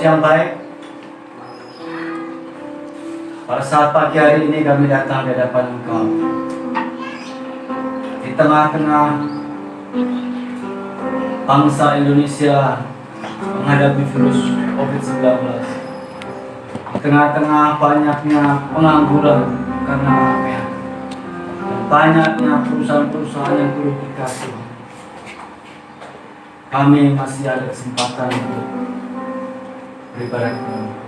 yang baik, pada saat pagi hari ini kami datang di hadapan Engkau di tengah-tengah bangsa Indonesia menghadapi virus COVID-19, di tengah-tengah banyaknya pengangguran karena PHK, dan banyaknya perusahaan-perusahaan yang turut dikasih. Kami masih ada kesempatan untuk beribadah kepada Engkau.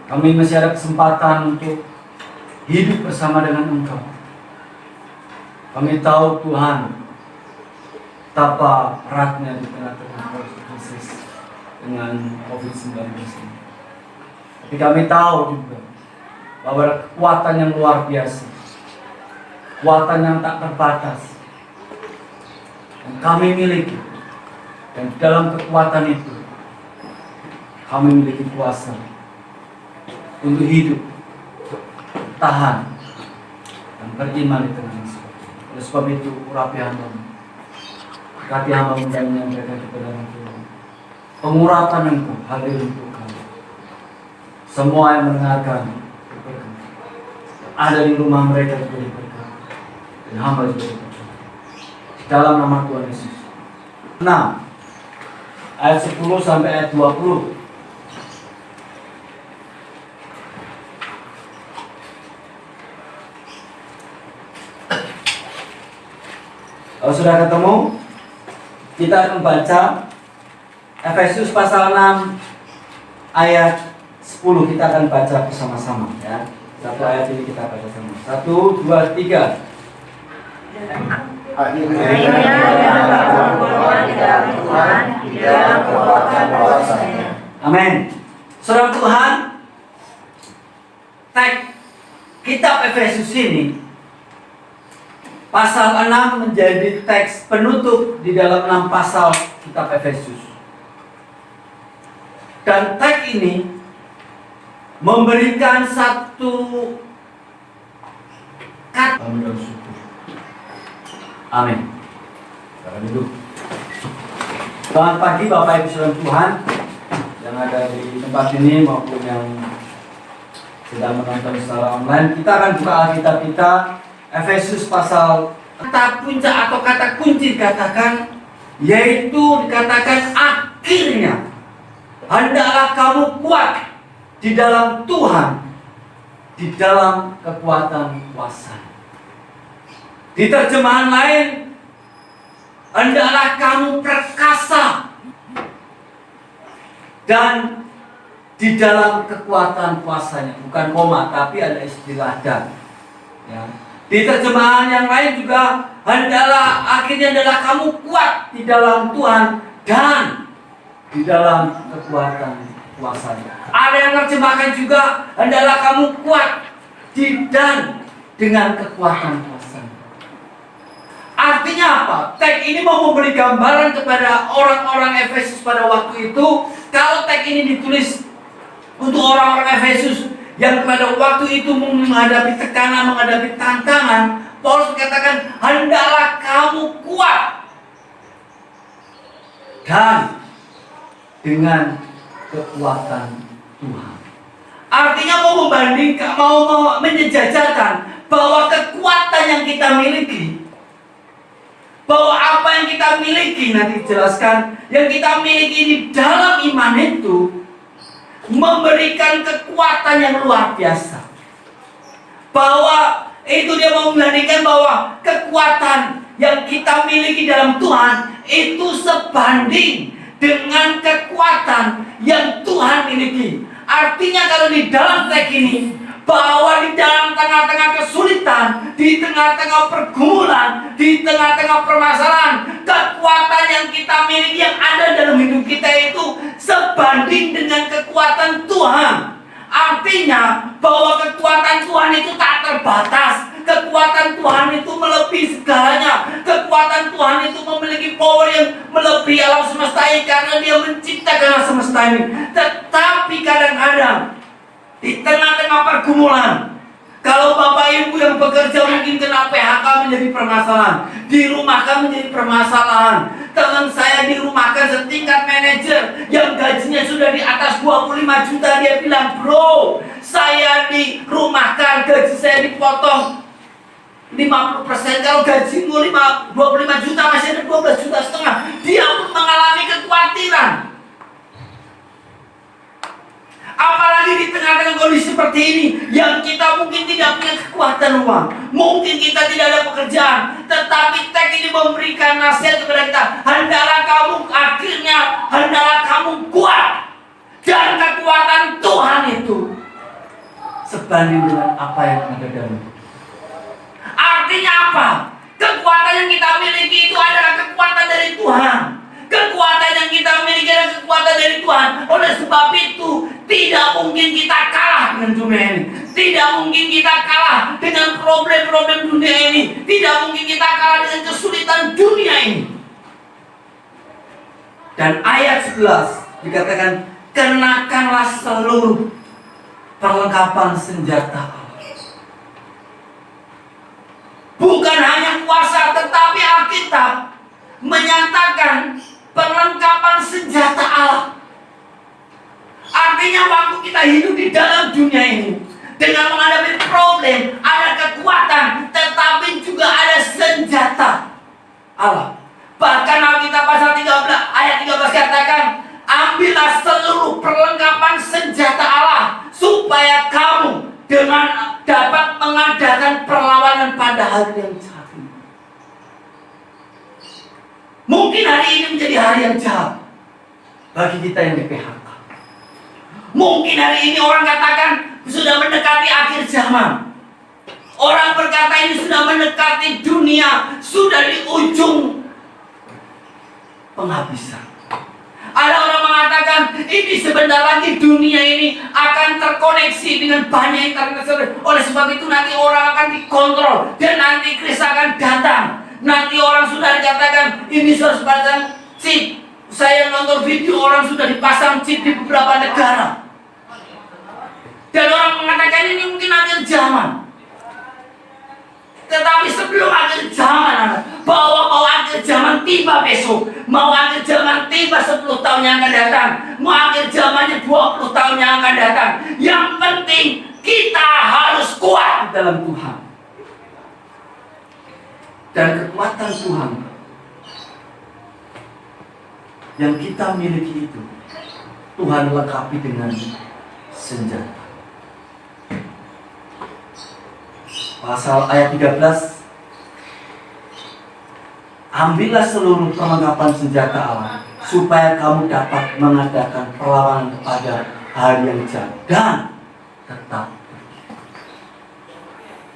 Kami masih ada kesempatan untuk hidup bersama dengan Engkau. Kami tahu Tuhan betapa eratnya di tengah-tengah krisis dengan COVID-19 ini. Tapi kami tahu juga bahwa ada kekuatan yang luar biasa, kekuatan yang tak terbatas yang kami miliki. Dan dalam kekuatan itu, kami memiliki kuasa untuk hidup, tahan, dan beriman di tengah ini. Oleh sebab itu, urapi hamba-Mu, berkati hamba-Mu dan menyampaikan kepada Tuhan. Pengurapan Engkau hadir untuk kami. Semua yang mendengarkan, ada di rumah mereka juga diberkati, dan hamba juga diberkati. Dalam nama Tuhan Yesus. 6 ayat 10 sampai ayat 20. Kalau sudah ketemu, kita akan baca Efesus pasal 6 ayat 10. Kita akan baca bersama-sama ya. Satu ayat ini kita baca sama. 1, 2, 3. Amin. Saudara Tuhan, teks kitab Efesus ini pasal 6 menjadi teks penutup di dalam 6 pasal kitab Efesus. Dan teks ini memberikan satu kata. Amin. Silakan duduk. Selamat pagi Bapak Ibu Saudara Tuhan yang ada di tempat ini maupun yang sedang menonton secara online. Kita akan buka Alkitab kita, Efesus pasal. Kata puncak atau kata kunci dikatakan, yaitu dikatakan akhirnya hendaklah kamu kuat di dalam Tuhan, di dalam kekuatan kuasa. Di terjemahan lain, hendaklah kamu perkasa dan di dalam kekuatan kuasanya. Bukan koma, tapi ada istilah dan. Ya. Di terjemahan yang lain juga, akhirnya hendaklah kamu kuat di dalam Tuhan dan di dalam kekuatan kuasanya. Ada yang terjemahkan juga, hendaklah kamu kuat dan dengan kekuatan kuasanya. Artinya apa? Teks ini mau memberi gambaran kepada orang-orang Efesus pada waktu itu. Kalau teks ini ditulis untuk orang-orang Efesus yang pada waktu itu menghadapi tekanan, menghadapi tantangan, Paulus katakan, hendaklah kamu kuat dan dengan kekuatan Tuhan. Artinya mau membandingkan, mau menyejajarkan bahwa kekuatan yang kita miliki, bahwa apa yang kita miliki, nanti dijelaskan, yang kita miliki di dalam iman itu memberikan kekuatan yang luar biasa. Bahwa itu dia mau membandingkan bahwa kekuatan yang kita miliki dalam Tuhan itu sebanding dengan kekuatan yang Tuhan miliki. Artinya kalau di dalam teks ini, bahwa di dalam tengah-tengah kesulitan, di tengah-tengah pergumulan, di tengah-tengah permasalahan, kekuatan yang kita miliki yang ada dalam hidup kita itu sebanding dengan kekuatan Tuhan. Artinya bahwa kekuatan Tuhan itu tak terbatas. Kekuatan Tuhan itu melebihi segalanya. Kekuatan Tuhan itu memiliki power yang melebihi alam semesta ini karena Dia menciptakan alam semesta ini. Tetapi kadang-kadang di tengah-tengah pergumulan, kalau Bapak Ibu yang bekerja mungkin kena PHK menjadi permasalahan, di rumah kan menjadi permasalahan, Teman saya dirumahkan setingkat manajer yang gajinya sudah di atas 25 juta. Dia bilang, bro, saya dirumahkan, gaji saya dipotong 50%. Kalau gajimu 25 juta, masih ada 12 juta setengah. Dia pun mengalami kekhawatiran. Apalagi di tengah-tengah kondisi seperti ini, yang kita mungkin tidak punya kekuatan uang, mungkin kita tidak ada pekerjaan, tetapi teks ini memberikan nasihat kepada kita. Hendaklah kamu kuat, dan kekuatan Tuhan itu sebanding dengan apa yang ada dalam. Artinya apa? Kekuatan yang kita miliki itu adalah kekuatan dari Tuhan. Kekuatan yang kita miliki adalah kekuatan dari Tuhan. Oleh sebab itu, tidak mungkin kita kalah dengan dunia ini. Tidak mungkin kita kalah dengan problem-problem dunia ini. Tidak mungkin kita kalah dengan kesulitan dunia ini. Dan ayat 11 dikatakan, kenakanlah seluruh perlengkapan senjata Allah. Bukan hanya kuasa, tetapi Alkitab menyatakan perlengkapan senjata Allah. Artinya waktu kita hidup di dalam dunia ini, dengan menghadapi problem, ada kekuatan, tetapi juga ada senjata Allah. Bahkan Alkitab pasal 13 ayat 13 katakan, ambillah seluruh perlengkapan senjata Allah, supaya kamu dengan dapat mengadakan perlawanan pada hari yang jahat ini. Mungkin hari ini menjadi hari yang jahat bagi kita yang di PHK. Mungkin hari ini orang katakan sudah mendekati akhir zaman. Orang berkata ini sudah mendekati dunia, sudah di ujung penghabisan. Ada orang mengatakan ini sebentar lagi dunia ini akan terkoneksi dengan banyak internet. Oleh sebab itu nanti orang akan dikontrol dan nanti Kristus akan datang. Nanti orang sudah dikatakan ini harus pasang chip. Saya nonton video orang sudah dipasang chip di beberapa negara. Dan orang mengatakan ini mungkin akhir zaman. Tetapi sebelum akhir zaman, bahwa akhir zaman tiba besok, mau akhir zaman tiba 10 tahun yang akan datang, mau akhir zamannya 20 tahun yang akan datang, yang penting kita harus kuat dalam Tuhan. Dan kekuatan Tuhan yang kita miliki itu, Tuhan lengkapi dengan senjata. Pasal ayat 13, ambillah seluruh perlengkapan senjata Allah, supaya kamu dapat mengadakan perlawanan kepada hari yang jahat dan tetap.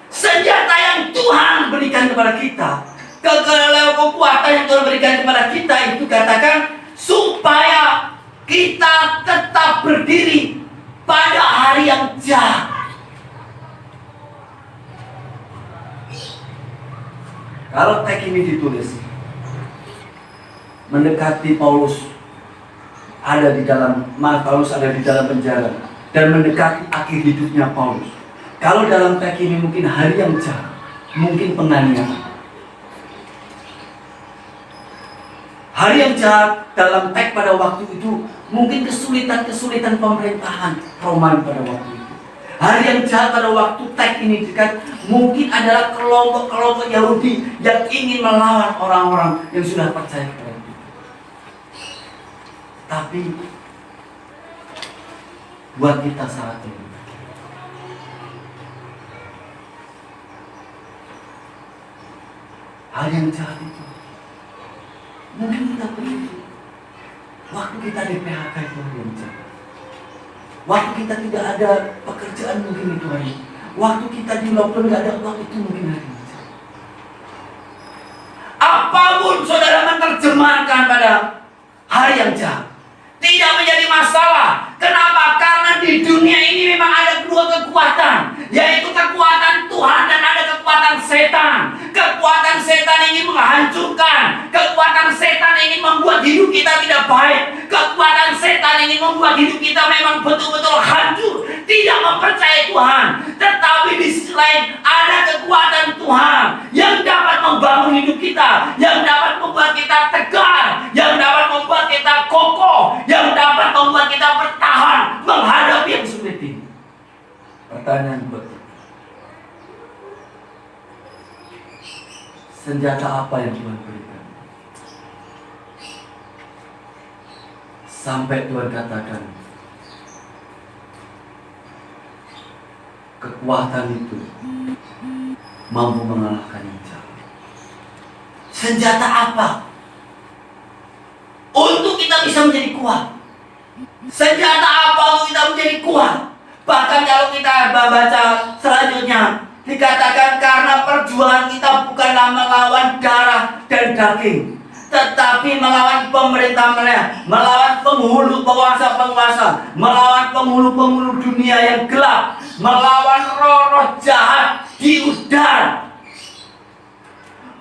Senjata yang Tuhan berikan kepada kita, kekuatan yang Tuhan berikan kepada kita itu katakan supaya kita tetap berdiri pada hari yang jahat. Kalau teks ini ditulis mendekati Paulus ada di dalam penjara dan mendekati akhir hidupnya Paulus. Kalau dalam teks ini mungkin hari yang jahat, mungkin penganiayaan. Hari yang jahat dalam teks pada waktu itu mungkin kesulitan pemerintahan Romawi pada waktu itu. Hari yang jahat pada waktu teks ini mungkin adalah kelompok-kelompok Yahudi yang ingin melawan orang-orang yang sudah percaya kepada Tuhan. Tapi buat kita saat ini, hal yang jahat itu mungkin kita perlu. Waktu kita di PHK itu hal yang jahat. Waktu kita tidak ada pekerjaan mungkin itu hari. Waktu kita di lockdown tidak ada uang itu mungkin hari ini. Apapun saudara menerjemahkan pada hari yang jahat, tidak menjadi masalah. Kenapa? Karena di dunia ini memang ada dua kekuatan, yaitu kekuatan Tuhan dan ada kekuatan setan. Kekuatan setan ingin menghancurkan. Kekuatan setan ingin membuat hidup kita tidak baik. Kekuatan setan ingin membuat hidup kita memang betul-betul hancur, tidak mempercayai Tuhan. Tetapi di sisi lain ada kekuatan Tuhan yang dapat membangun hidup kita, yang dapat membuat kita tegar, Pertanyaan buat kita. Senjata apa yang Tuhan berikan? Sampai Tuhan katakan, kekuatan itu mampu mengalahkan yang jahat. Senjata apa untuk kita bisa menjadi kuat? Senjata apa untuk kita menjadi kuat? Bahkan kalau kita baca selanjutnya, dikatakan karena perjuangan kita bukanlah melawan darah dan daging, tetapi melawan pemerintah-pemerintah, melawan penguasa-penguasa, melawan penghulu-penghulu dunia yang gelap, melawan roh-roh jahat di udara.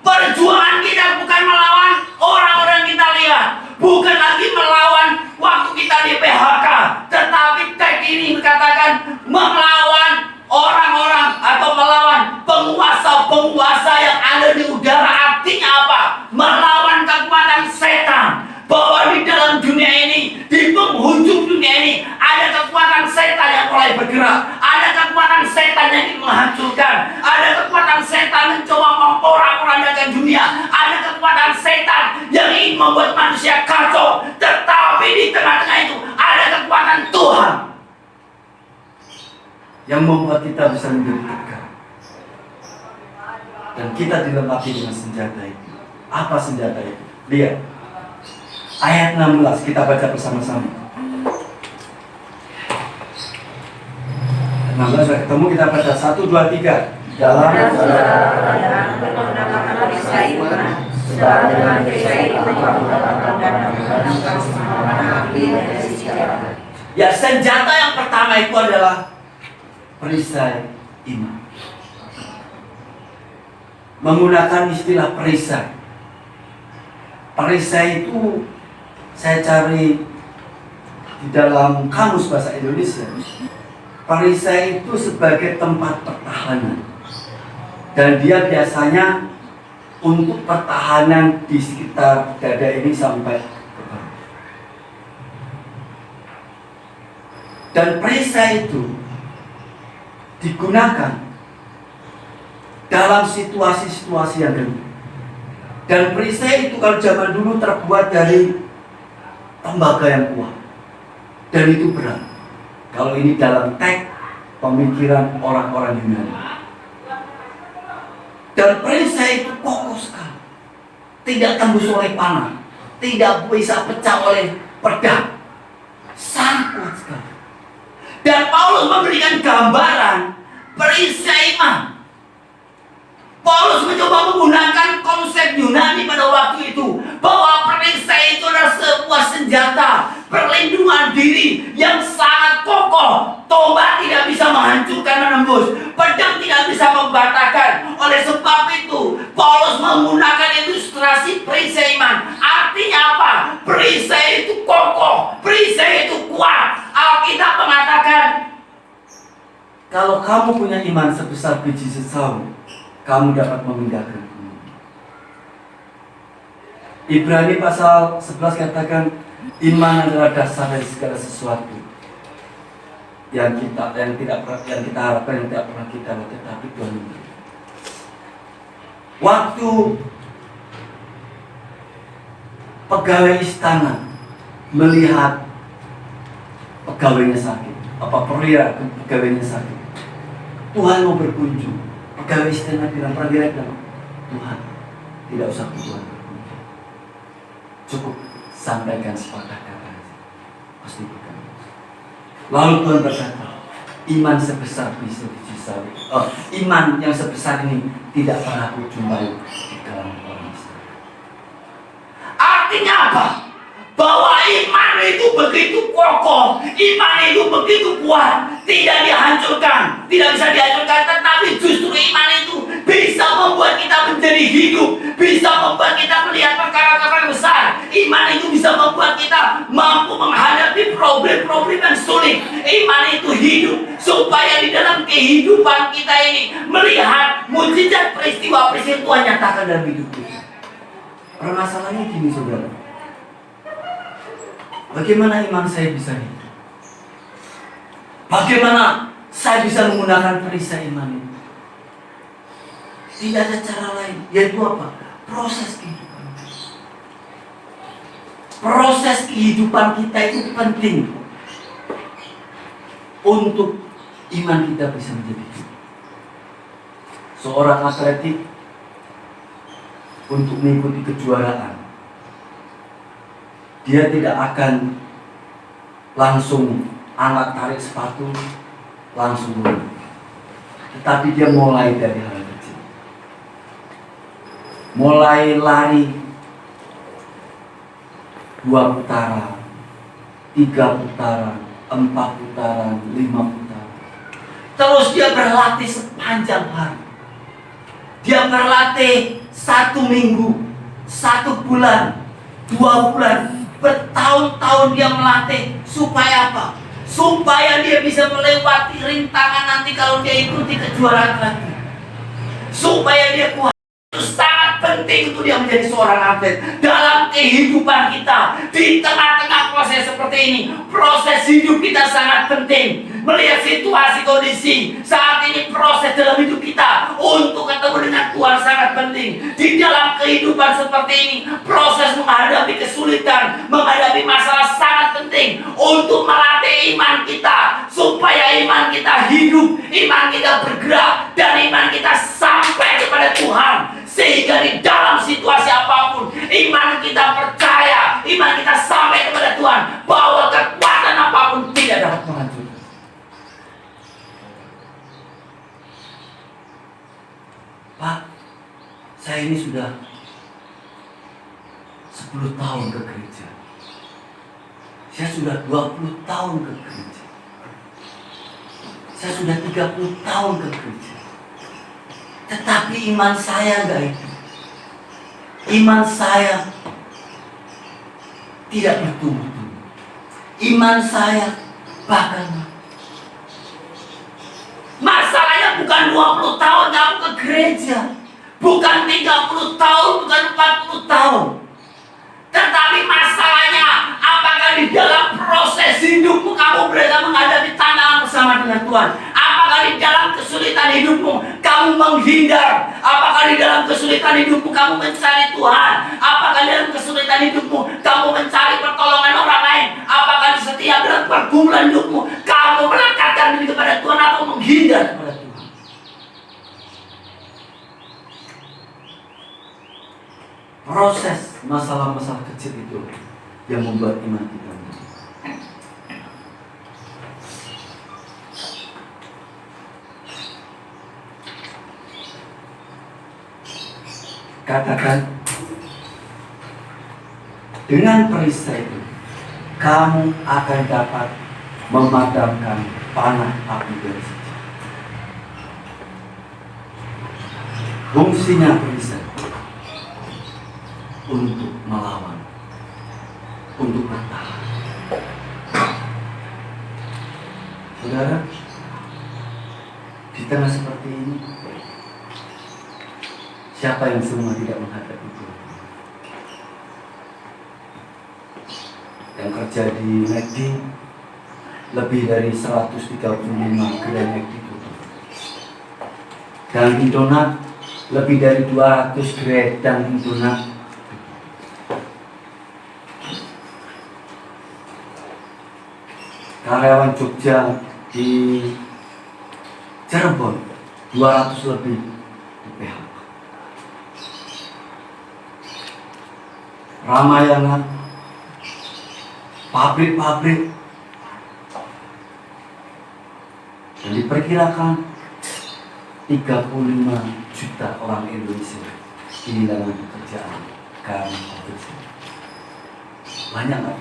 Perjuangan kita bukan melawan orang-orang kita lihat, bukan lagi melawan waktu kita di PHK, tetapi teks ini berkatakan melawan orang-orang atau melawan penguasa-penguasa yang ada di udara. Artinya apa? Melawan kekuatan setan. Bahwa di dalam dunia ini, di penghujung dunia ini, ada kekuatan setan yang mulai bergerak. Ada kekuatan setan yang ingin menghancurkan. Ada kekuatan setan mencoba memporak-porandakan dunia. Ada kekuatan setan yang ingin membuat manusia kacau. Tetapi di tengah-tengah itu ada kekuatan Tuhan yang membuat kita bisa menjadi tegar. Dan kita dilengkapi dengan senjata itu. Apa senjata itu? Lihat ayat 16, kita baca bersama-sama. 16 sudah ketemu, kita baca 1, 2, 3. Dalam ya, senjata yang pertama itu adalah perisai iman. Menggunakan istilah perisai. Perisai itu saya cari di dalam kamus bahasa Indonesia. Perisai itu sebagai tempat pertahanan, dan dia biasanya untuk pertahanan di sekitar dada ini sampai ke bawah. Dan perisai itu digunakan dalam situasi-situasi yang genting. Dan perisai itu kalau zaman dulu terbuat dari tembaga yang kuat, dan itu berat. Kalau ini dalam teks pemikiran orang-orang Yunani. Dan perisai itu kokoh sekali, tidak tembus oleh panah, tidak bisa pecah oleh pedang, sangat kuat sekali. Dan Paulus memberikan gambaran perisai iman. Paulus mencoba menggunakan konsep Yunani pada waktu itu, bahwa perisai itu adalah sebuah senjata perlindungan diri yang sangat kokoh. Tombak tidak bisa menghancurkan, menembus, pedang tidak bisa membantahkan. Oleh sebab itu Paulus menggunakan ilustrasi perisai iman. Artinya apa? Perisai itu kokoh, perisai itu kuat. Alkitab mengatakan, kalau kamu punya iman sebesar biji sesawi, kamu dapat memindahkan gunung. Ibrani pasal 11 katakan, iman adalah dasar dari segala sesuatu yang kita harapkan, yang tidak pernah kita lihat, tetapi Tuhan memberi. Waktu pegawai istana melihat pegawainya sakit, perwira pegawainya sakit, Tuhan mau berkunjung. Pegawai istana bilang, Tuhan, tidak usah Tuhan berkunjung, cukup sampaikan sepatah kata saja, pasti bukan. Lalu Tuhan berkata, iman sebesar biji sawi, iman yang sebesar ini tidak pernah aku jumpai di kalangan orang Israel. Artinya apa? Bahwa iman itu begitu kokoh, iman itu begitu kuat, tidak dihancurkan, tidak bisa dihancurkan, tetapi justru iman itu bisa membuat kita menjadi hidup, bisa membuat kita melihat perkara-perkara besar. Iman itu bisa membuat kita mampu menghadapi problem-problem yang sulit. Iman itu hidup, supaya di dalam kehidupan kita ini melihat mujizat peristiwa-peristiwa Tuhan nyatakan dalam hidup kita. Permasalahannya gini, saudara. Bagaimana iman saya bisa hidup? Bagaimana saya bisa menggunakan perisai iman itu? Tidak ada cara lain, yaitu apa? Proses kehidupan. Proses kehidupan kita itu penting untuk iman kita bisa menjadi hidup. Seorang atletik untuk mengikuti kejuaraan, dia tidak akan langsung angkat tarik sepatu, langsung mulai. Tetapi dia mulai dari hal kecil. Mulai lari 2 putaran, 3 putaran, 4 putaran, 5 putaran. Terus dia berlatih sepanjang hari. Dia berlatih 1 minggu, 1 bulan, 2 bulan, bertahun-tahun dia melatih. Supaya apa? Supaya dia bisa melewati rintangan nanti kalau dia ikuti kejuaraan lagi. Supaya dia kuat. Itu sangat penting untuk dia menjadi seorang atlet dalam kehidupan kita. Di tengah-tengah proses seperti ini, proses hidup kita sangat penting. Melihat situasi kondisi saat ini, proses dalam hidup kita untuk ketemu dengan Tuhan sangat penting. Di dalam kehidupan seperti ini, proses menghadapi kesulitan, menghadapi masalah sangat penting untuk melatih iman kita, supaya iman kita hidup, iman kita bergerak, dan iman kita sampai kepada Tuhan. Sehingga di dalam situasi apapun, iman kita percaya, iman kita sampai kepada Tuhan, bahwa kekuatan apapun tidak dapat menghancurkan. Pak, saya ini sudah 10 tahun ke gereja. Saya sudah 20 tahun ke gereja. Saya sudah 30 tahun ke gereja. Tetapi iman saya enggak hidup. Iman saya tidak bertumbuh. Iman saya bahkan masalahnya bukan 20 tahun kamu ke gereja, bukan 30 tahun, bukan 40 tahun. Tetapi masalahnya, apakah di dalam proses hidupmu kamu berada menghadapi tantangan bersama dengan Tuhan? Apakah di dalam kesulitan hidupmu kamu menghindar? Apakah di dalam kesulitan hidupmu kamu mencari Tuhan? Apakah di dalam kesulitan hidupmu kamu mencari pertolongan orang lain? Apakah di setiap dalam pergumulan hidupmu kamu melekatkan diri kepada Tuhan atau menghindar kepada Tuhan? Proses masalah-masalah kecil itu yang membuat iman kita menjadi. Katakan, dengan perisai itu kamu akan dapat memadamkan panah api dari sejak. Fungsinya perisai untuk melawan, untuk bertahan. Saudara, di tengah seperti ini, siapa yang semua tidak menghadapi Tuhan? Yang kerja di McD, lebih dari 135 gerai McD tutup. Dan Donat, lebih dari 200 gerai dan Donat. Karyawan Jogja di Cirebon 200 lebih di PHK. Ramayana, pabrik-pabrik, dan diperkirakan 35 juta orang Indonesia kehilangan pekerjaan karena COVID. Banyak nggak?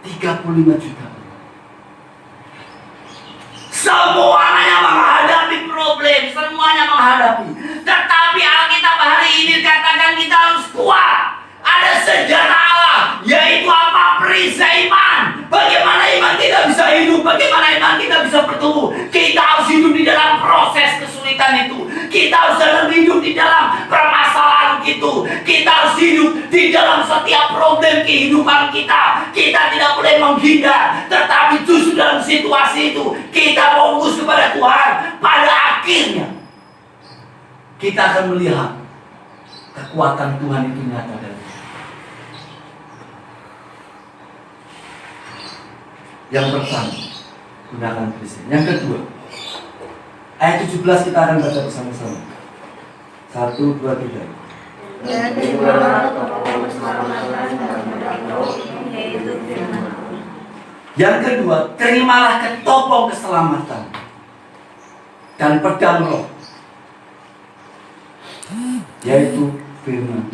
35 juta. Semuanya menghadapi problem, semuanya menghadapi. Tetapi Alkitab hari ini katakan kita harus kuat. Ada senjata Allah, yaitu apa? Perisai iman. Bagaimana iman kita bisa hidup? Bagaimana iman kita bisa bertumbuh? Kita harus hidup di dalam proses kesulitan itu. Kita harus dalam hidup di dalam permasalahan itu. Kita harus hidup di dalam setiap problem kehidupan kita. Kita tidak boleh menghindar, tetapi justru dalam situasi itu kita fokus kepada Tuhan. Pada akhirnya kita akan melihat kekuatan Tuhan itu nyata dan yang pertama, gunakan prinsip. Yang kedua, ayat 17 kita akan baca bersama-sama. 1, 2, 3. Dan terimalah topeng keselamatan dan pedang roh, yaitu firman. Yang kedua, terimalah ketopong keselamatan dan pedang roh, yaitu firman.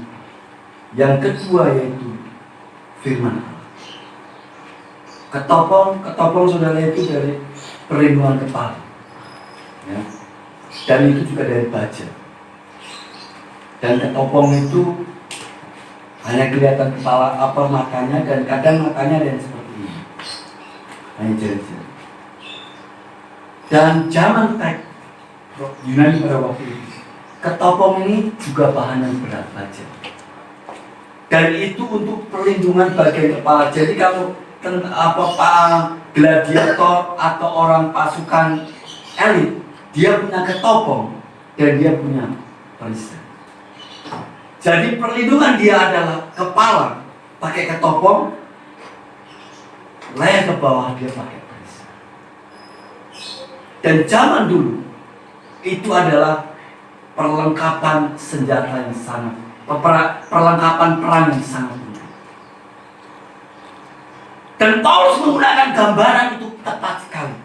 Yang kedua yaitu firman. Ketopong saudara itu dari perlindungan kepala, ya. Dan itu juga dari baja. Dan ketopong itu hanya kelihatan kepala matanya, dan kadang matanya ada yang seperti ini, hanya jari-jari. Dan zaman tek Yunani pada waktu itu, ketopong ini juga bahan yang berat, baja. Dan itu untuk perlindungan bagian kepala. Jadi kalau gladiator atau orang pasukan elit, dia punya ketopong dan dia punya perisai. Jadi perlindungan dia adalah kepala pakai ketopong, leher ke bawah dia pakai perisai. Dan zaman dulu itu adalah perlengkapan senjata yang sangat, perlengkapan perang yang sangat penting. Dan Paulus menggunakan gambaran itu tepat sekali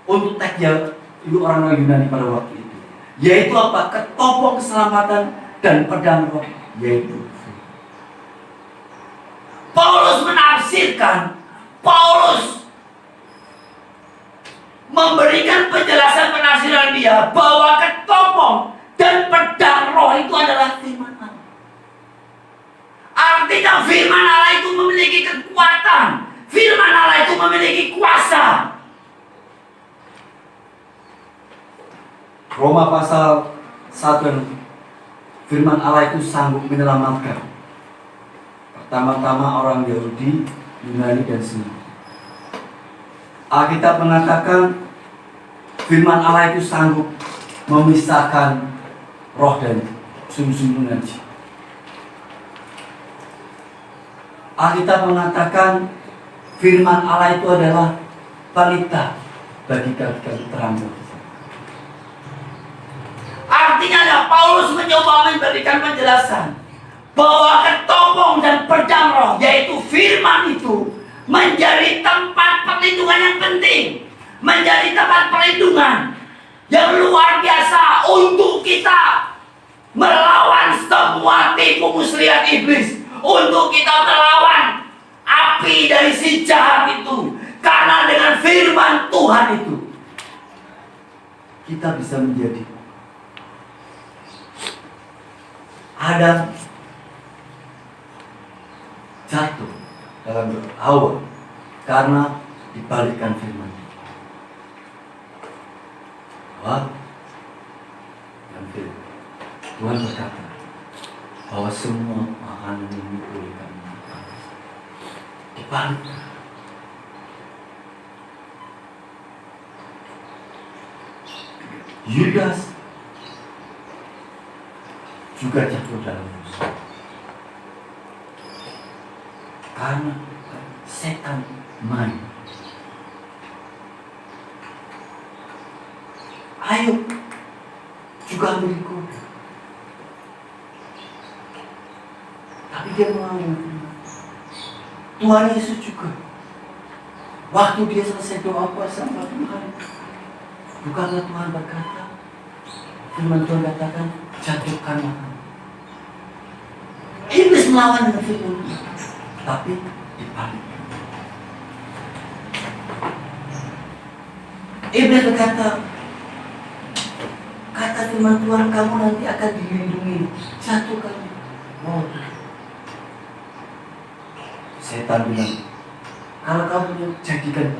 untuk teksnya orang-orang Yunani pada waktu itu, yaitu apa? Ketopong keselamatan dan pedang roh, yaitu Paulus menafsirkan, Paulus memberikan penjelasan penafsiran dia bahwa ketopong dan pedang roh itu adalah firman Allah. Artinya firman Allah itu memiliki kekuatan, firman Allah itu memiliki kuasa. Roma pasal 1, firman Allah itu sanggup menyelamatkan pertama-tama orang Yahudi, Yunani, dan semua. Alkitab mengatakan firman Allah itu sanggup memisahkan roh dan sumber najis. Alkitab mengatakan firman Allah itu adalah pelita bagi kaki terang. Artinya Paulus mencoba memberikan penjelasan bahwa ketopong dan pedang roh, yaitu firman itu, menjadi tempat perlindungan yang penting, menjadi tempat perlindungan yang luar biasa untuk kita melawan semua tipu muslihat iblis, untuk kita melawan api dari si jahat itu. Karena dengan firman Tuhan itu kita bisa menjadi Adam jatuh dalam Hawa karena dibalikkan firman. Wah, dan firman Tuhan berkata bahwa semua makanan ini boleh kami makan. Dibalikkan. Yudas juga jatuh dalam dosa karena setan main. Ayub juga ambil kuda, tapi dia mengalami Tuhan Yesus juga. Waktu dia selesai doa puasa 40 hari, bukanlah Tuhan berkata, firman Tuhan katakan, jatuhkan makan. Iblis melawan dengan firman, tapi dibalik. Iblis berkata, kata firman Tuhan, kamu nanti akan dilindungi, jatuhkan. Oh. Setan bilang, kalau kamu jadikan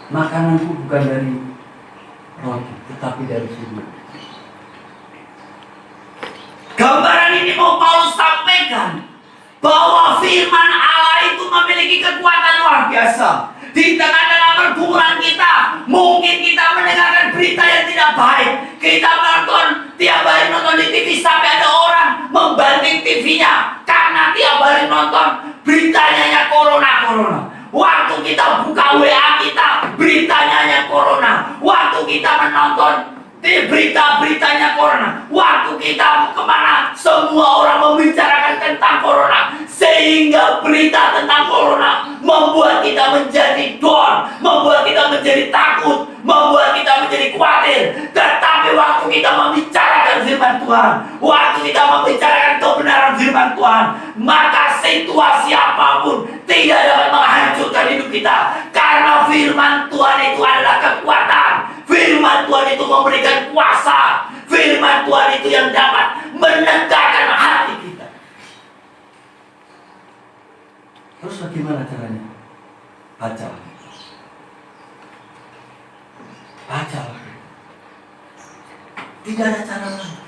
makananku bukan dari roti, tetapi dari firman. Gambaran ini mau Paulus sampaikan bahwa firman Allah itu memiliki kekuatan luar biasa. Di tengah-tengah pergumulan kita, mungkin kita mendengarkan berita yang tidak baik. Kita nonton, tiap hari nonton di TV sampai ada orang membanting TV-nya karena tiap hari nonton beritanya ya corona. Waktu kita buka WA kita, beritanya ya corona. Waktu kita menonton di berita-beritanya corona. Waktu kita kemana, semua orang membicarakan tentang corona. Sehingga berita tentang corona membuat kita menjadi down, membuat kita menjadi takut, membuat kita menjadi khawatir. Tetapi waktu kita membicarakan firman Tuhan, waktu kita membicarakan kebenaran firman Tuhan, maka situasi apapun tidak dapat menghancurkan hidup kita. Karena firman Tuhan itu adalah kekuatan. Firman Tuhan itu memberikan kuasa. Firman Tuhan itu yang dapat menegakkan hati kita. Terus bagaimana caranya? Baca. Tidak ada cara lain.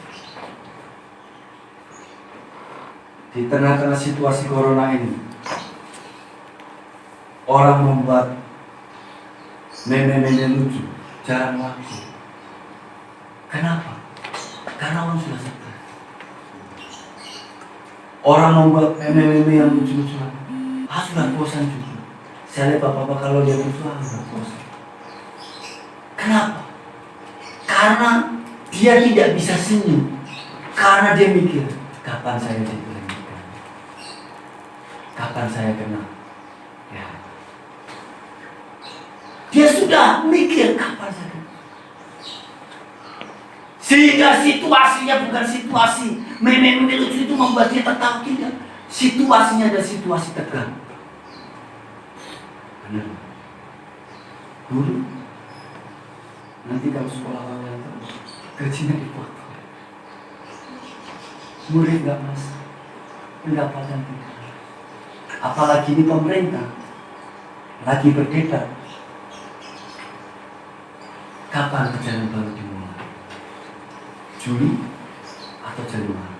Di tengah-tengah situasi corona ini, orang membuat meme-meme lucu, jarang laku. Kenapa? Karena orang sudah stres. Orang membuat meme-meme yang lucu-lucu. Sudah bosan juga. Saya lihat bapak-bapak kalau dia lucu, sudah bosan. Kenapa? Karena dia tidak bisa senyum. Karena dia mikir, kapan saya diberhentikan? Kapan saya kena? Ya. Dia sudah mikir kapan saya kena. Sehingga situasinya bukan situasi meme-meme lucu itu membuat dia tertawa, tidak. Situasinya adalah situasi tegang. Benar. Guru, nanti kalau sekolah online terus gajinya dipotong. Murid nggak masuk, pendapatan tidak. Apalagi ini pemerintah lagi berdebat. Kapan ajaran baru dimulai? Juli atau Januari?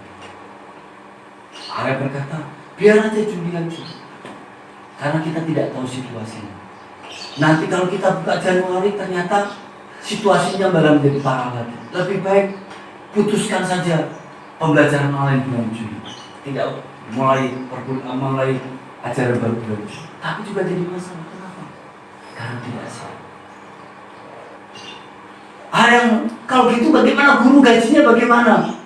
Ada berkata, biar aja Juli aja. Karena kita tidak tahu situasinya. Nanti kalau kita buka Januari ternyata situasinya malah menjadi parah lagi. Lebih baik putuskan saja pembelajaran online bulan Juli. Tidak mulai ajaran baru bulan Juli. Tapi juga jadi masalah. Kenapa? Karena tidak siap. Kalau gitu bagaimana guru gajinya bagaimana?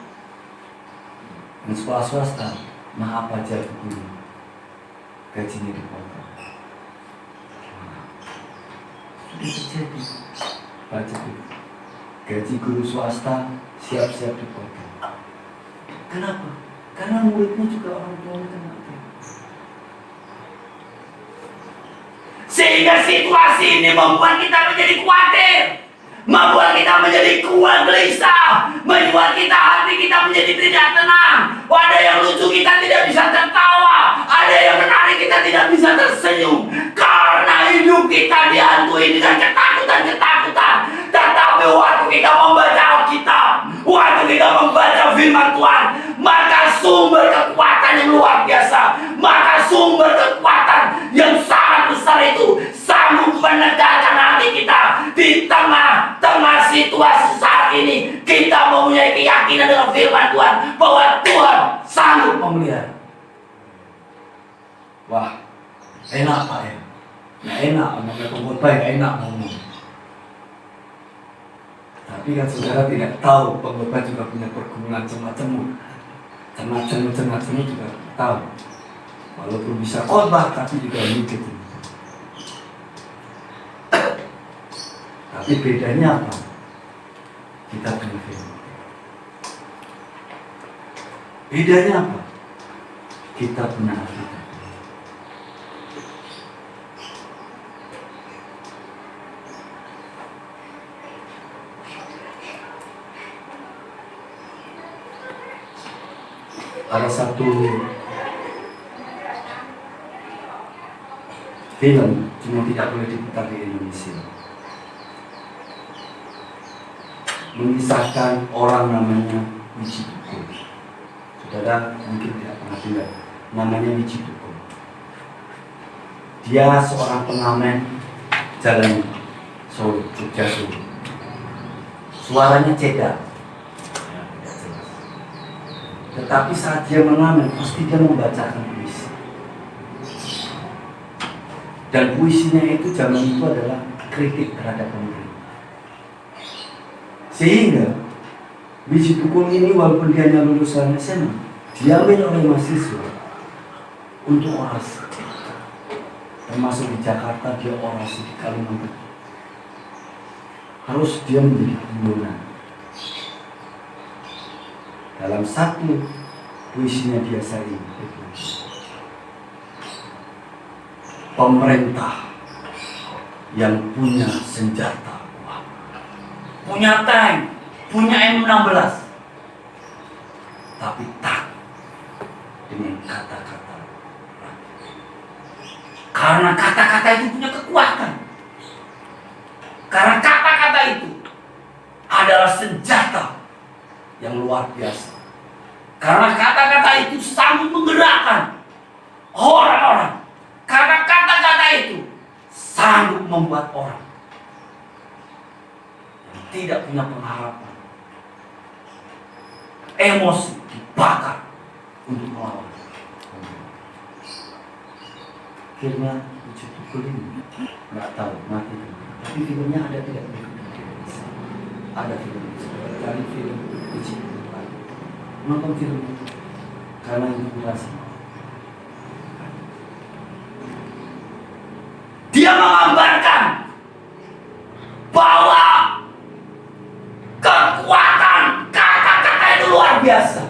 Di sekolah swasta, maaf aja guru gajinya dipotong. Sudah terjadi. Baca itu. Gaji guru swasta siap-siap dipotong. Kenapa? Karena muridnya juga orang tuanya kena. Sehingga situasi ini membuat kita menjadi khawatir, membuat kita menjadi gelisah, membuat kita hati kita menjadi tidak tenang. Ada yang lucu kita tidak bisa tertawa, ada yang menarik kita tidak bisa tersenyum, karena hidup kita dihantui dengan ketakutan. Tetapi waktu kita membaca Alkitab, waktu kita membaca firman Tuhan, maka sumber kekuatan yang luar biasa, maka sumber kekuatan yang sangat besar itu sanggup menegakkan hati kita. Di tengah-tengah situasi saat ini, kita mempunyai keyakinan dengan firman Tuhan bahwa Tuhan sanggup memelihara. Wah, enak Pak ya? Nah enak, namanya pengkhotbah enak ngomong. Tapi kan saudara tidak tahu, pengkhotbah juga punya pergumulan cemacem juga tahu. Walaupun bisa khotbah, tapi juga mikir. Tapi bedanya apa? Kita punya firman. Bedanya apa? Kita punya Alkitab. Ada satu film cuma tidak boleh diputar di Indonesia. mengisahkan orang namanya Wiji Tukul. Saudara mungkin tidak pernah dengar namanya Wiji Tukul. Dia seorang pengamen jalan Solo, Jogja Solo. Suaranya cedak, ya, tidak jelas. Tetapi saat dia mengamen, pasti dia membacakan puisi. Dan puisinya itu zaman itu adalah kritik terhadap pemerintah. Sehingga Wiji Tukul ini walaupun dia hanya lulusan SMA, diambil oleh mahasiswa untuk orasi. Termasuk di Jakarta dia orasi, di Kalimantan. Harus dia menjadi guyonan. Dalam satu puisinya dia sering pemerintah yang punya senjata, punya tank, punya M16, tapi tak dengan kata-kata. Karena kata-kata itu punya kekuatan. Karena kata-kata itu adalah senjata yang luar biasa. Karena kata-kata itu sanggup menggerakkan orang-orang. Karena kata-kata itu sanggup membuat orang yang tidak punya pengharapan, emosi dibakar untuk melawan. Akhirnya Wiji Tukul ini nggak tahu mati. Tapi filmnya ada tidak berikut di Indonesia. Ada film dari film Wiji Tukul. Nonton film itu karena inspirasi. Dia menggambarkan bahwa kekuatan kata-kata itu luar biasa.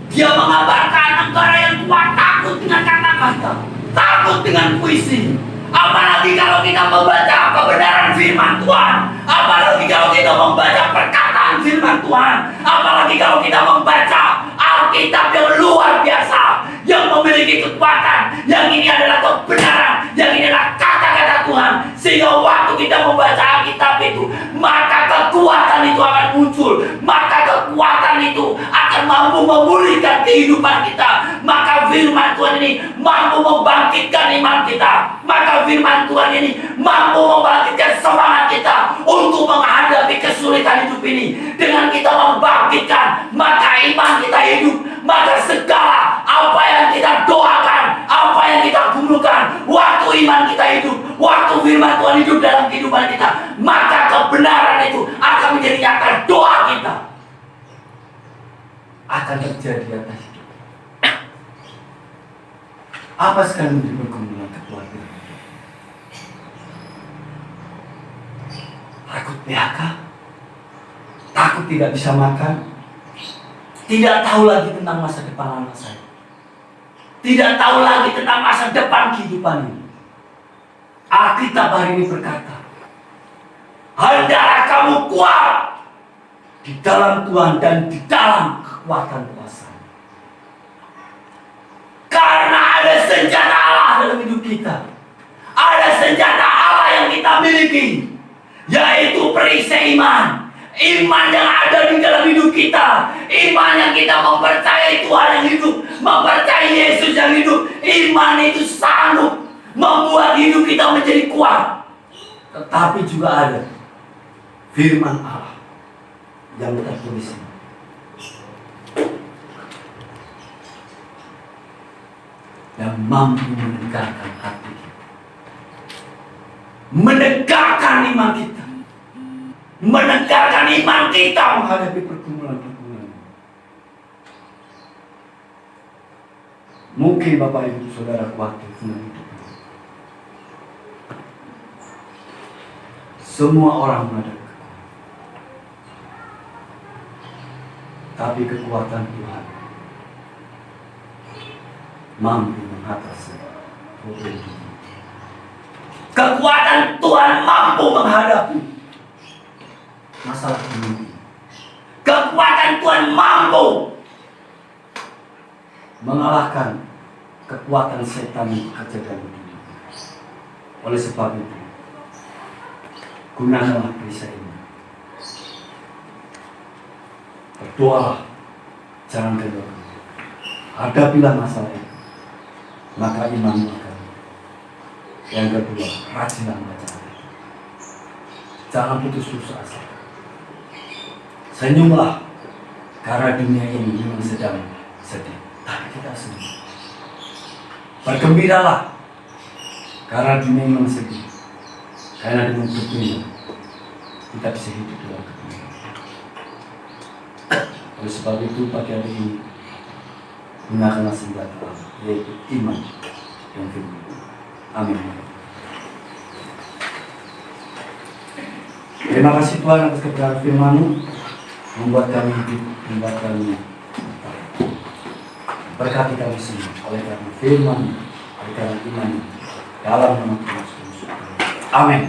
Dia mengabarkan negara yang kuat takut dengan kata-kata, takut dengan puisi. Apalagi kalau kita membaca kebenaran firman Tuhan, apalagi kalau kita membaca perkataan firman Tuhan, apalagi kalau kita membaca Alkitab yang luar biasa, yang memiliki kekuatan, yang ini adalah kebenaran, yang ini adalah kata-kata Tuhan. Sehingga waktu kita membaca Alkitab itu, maka kekuatan itu akan muncul, maka kekuatan itu akan mampu memulihkan kehidupan kita. Maka firman Tuhan ini mampu membangkitkan iman kita. Maka firman Tuhan ini mampu membangkitkan semangat kita untuk menghadapi kesulitan hidup ini. Dengan kita membangkitkan, maka iman kita hidup. Maka segala apa yang kita doakan, apa yang kita gumulkan, waktu iman kita hidup, waktu firman Tuhan hidup dalam kehidupan kita, maka kebenaran itu akan menjadi nyata. Doa kita akan terjadi atas hidup. Apa sekarang menjadi pergumulan keluarga? Takut PHK, takut tidak bisa makan, tidak tahu lagi tentang masa depan anak saya, tidak tahu lagi tentang masa depan kehidupan ini. Alkitab hari ini berkata, hendaklah kamu kuat di dalam Tuhan dan di dalam kekuatan kuasa. Karena ada senjata Allah dalam hidup kita. Ada senjata Allah yang kita miliki, yaitu perisai iman. Iman yang ada di dalam hidup kita. Iman yang kita mempercayai Tuhan yang hidup, mempercayai Yesus yang hidup. Iman itu sanggup membuat hidup kita menjadi kuat. Tetapi juga ada firman Allah yang tertulis yang mampu menegakkan hati kita, menegakkan iman kita, menegakkan iman kita menghadapi pergumulan-pergumulan. Mungkin Bapak Ibu Saudara khawatir dengan itu. Semua orang ada kekuatan, tapi kekuatan Tuhan mampu mengatasi problem ini. Kekuatan Tuhan mampu menghadapi masalah ini. Kekuatan Tuhan mampu mengalahkan kekuatan setan yang bekerja dalam dunia. Oleh sebab itu, Gunakanlah kisah ini. Berdoalah, jangan kendor. Hadapilah masalah itu, maka imanmu akan. Yang kedua, rajinlah membaca Alkitab. Jangan putus asa. Senyumlah, karena dunia ini memang sedang sedih, tapi kita senyum. Bergembiralah, karena dunia memang sedih. Karena dengan bergembira kita bisa hidup dalam kegembiraan. Oleh sebab itu pagi hari ini gunakanlah senjata Allah, yaitu iman yang firman. Amin. Terima kasih Tuhan atas kebenaran firman-Mu, membuat kami hidup, membuat kami berkati kami semua oleh karena firman, oleh karena iman dalam nama Tuhan Yesus. Amin.